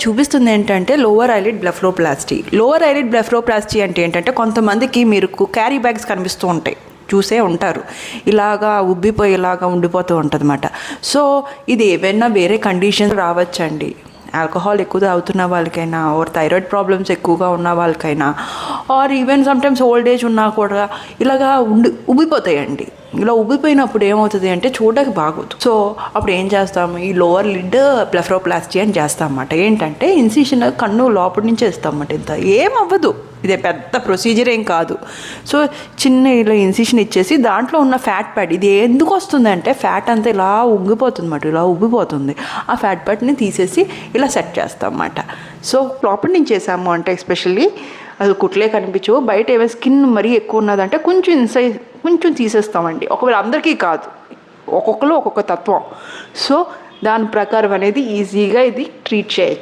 చూపిస్తుంది ఏంటంటే lower eyelid బ్లెఫరోప్లాస్టీ. Lower eyelid బ్లెఫరోప్లాస్టీ అంటే ఏంటంటే కొంతమందికి మీరు క్యారీ బ్యాగ్స్ కనిపిస్తూ ఉంటాయి, చూసే ఉంటారు, ఇలాగా ఉబ్బిపోయి ఇలాగా ఉండిపోతూ ఉంటుంది అన్నమాట. సో ఇది ఏవైనా వేరే కండిషన్స్ రావచ్చండి. ఆల్కహాల్ ఎక్కువ తాగుతున్న వాళ్ళకైనా, ఆర్ థైరాయిడ్ ప్రాబ్లమ్స్ ఎక్కువగా ఉన్న వాళ్ళకైనా, or even sometimes old age ఉన్నా కూడా ఇలాగా ఉబ్బిపోతాయండి. ఇలా ఉబ్బిపోయినప్పుడు ఏమవుతుంది అంటే చూడడానికి బాగోదు. సో అప్పుడు ఏం చేస్తాము, ఈ లోవర్ లిడ్ బ్లెఫరోప్లాస్టీ అని చేస్తాం అన్నమాట. ఏంటంటే ఇన్సిషన్ కన్ను లోపల నుంచి వేస్తాం అన్నమాట. ఇంత ఏమవ్వదు, ఇదే పెద్ద ప్రొసీజర్ ఏం కాదు. సో చిన్న ఇలా ఇన్సిషన్ ఇచ్చేసి దాంట్లో ఉన్న ఫ్యాట్ ప్యాడ్, ఇది ఎందుకు వస్తుందంటే ఫ్యాట్ అంతా ఇలా ఉబ్బిపోతుంది అన్నమాట, ఇలా ఉబ్బిపోతుంది. ఆ ఫ్యాట్ ప్యాడ్ని తీసేసి ఇలా సెట్ చేస్తాం అన్నమాట. సో లోపల నుంచి చేసాము అంటే ఎస్పెషల్లీ అది కుట్లే కనిపించవు. బయట ఏమైనా స్కిన్ మరీ ఎక్కువ ఉన్నదంటే కొంచెం తీసేస్తామండి. ఒకవేళ అందరికీ కాదు, ఒక్కొక్కరు ఒక్కొక్క తత్వం. సో దాని ప్రకారం అనేది ఈజీగా ఇది ట్రీట్ చేయొచ్చు.